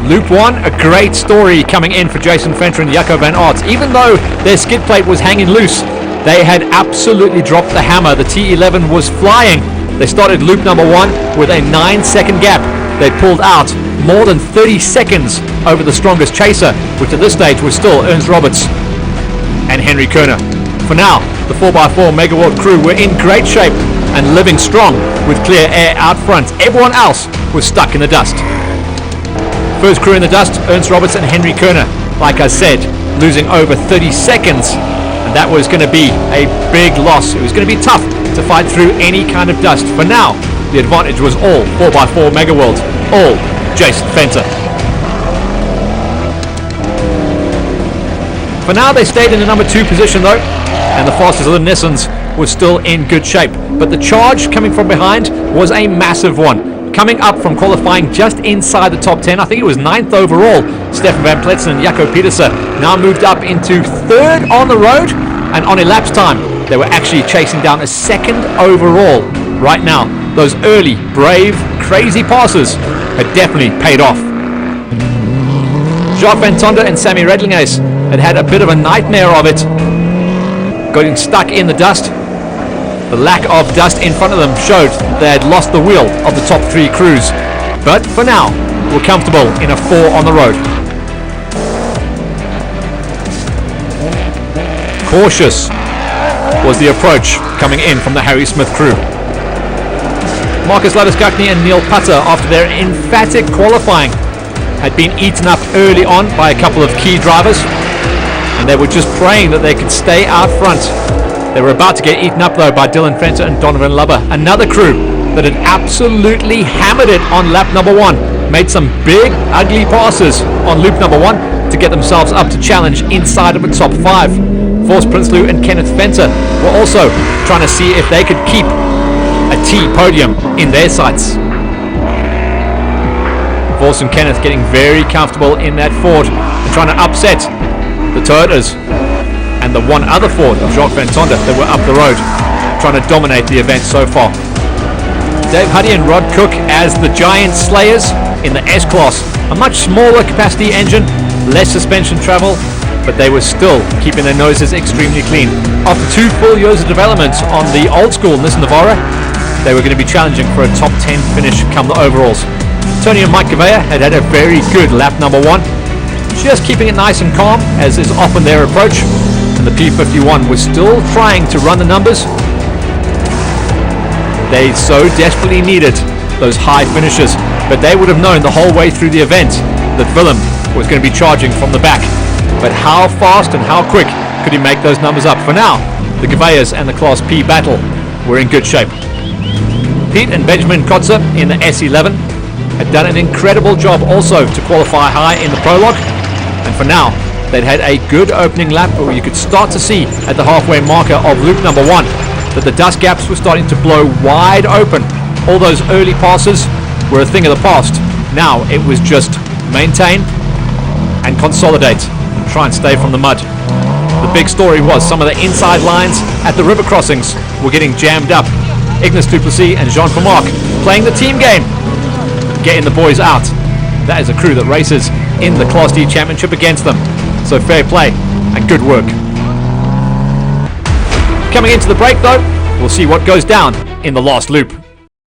Loop 1, a great story coming in for Jason Venter and Jaco van Aert. Even though their skid plate was hanging loose, they had absolutely dropped the hammer. The T11 was flying. They started loop number 1 with a 9-second gap. They pulled out more than 30 seconds over the strongest chaser, which at this stage was still Ernst Roberts and Henry Kerner. For now, the 4x4 Megawatt crew were in great shape and living strong with clear air out front. Everyone else was stuck in the dust. First crew in the dust, Ernst Roberts and Henry Kerner. Like I said, losing over 30 seconds, and that was going to be a big loss. It was going to be tough to fight through any kind of dust. For now, the advantage was all 4x4 Megaworld, all Jason Venter. For now, they stayed in the number 2 position though, and the fastest of the Nissans was still in good shape. But the charge coming from behind was a massive one. Coming up from qualifying just inside the top 10, I think it was 9th overall, Stefan Van Pletsen and Jaco Pedersen now moved up into 3rd on the road, and on elapsed time, they were actually chasing down a 2nd overall. Right now, those early, brave, crazy passes had definitely paid off. Jacques Van Tonder and Sammy Redlinges had a bit of a nightmare of it, getting stuck in the dust. The lack of dust in front of them showed they had lost the wheel of the top 3 crews. But for now, we're comfortable in a 4 on the road. Cautious was the approach coming in from the Harry Smith crew. Marcus Ladisgakny and Neil Putter, after their emphatic qualifying, had been eaten up early on by a couple of key drivers, and they were just praying that they could stay out front. They were about to get eaten up though by Dylan Venter and Donovan Lubber, another crew that had absolutely hammered it on lap number 1, made some big ugly passes on loop number 1 to get themselves up to challenge inside of a top 5. Force Prinsloo and Kenneth Venter were also trying to see if they could keep a T podium in their sights. Force and Kenneth getting very comfortable in that Ford and trying to upset the Toyotas and the one other Ford of Jacques Van Tonder that were up the road, trying to dominate the event so far. Dave Huddy and Rod Cook as the Giant Slayers in the S-Class, a much smaller capacity engine, less suspension travel, but they were still keeping their noses extremely clean. After 2 full years of development on the old school Nissan Navara, they were going to be challenging for a top 10 finish come the overalls. Tony and Mike Gavea had a very good lap number 1, just keeping it nice and calm, as is often their approach. And the P51 was still trying to run the numbers. They so desperately needed those high finishes, but they would have known the whole way through the event that Willem was going to be charging from the back. But how fast and how quick could he make those numbers up? For now, the Gaveas and the Class P battle were in good shape. Pete and Benjamin Kotzer in the S11 had done an incredible job also to qualify high in the prologue, and for now they'd had a good opening lap where you could start to see at the halfway marker of loop number 1 that the dust gaps were starting to blow wide open. All those early passes were a thing of the past. Now it was just maintain and consolidate and try and stay from the mud. The big story was some of the inside lines at the river crossings were getting jammed up. Ignace Duplessis and Jean Vermark playing the team game, getting the boys out. That is a crew that races in the Class D Championship against them. So fair play and good work. Coming into the break though, we'll see what goes down in the last loop.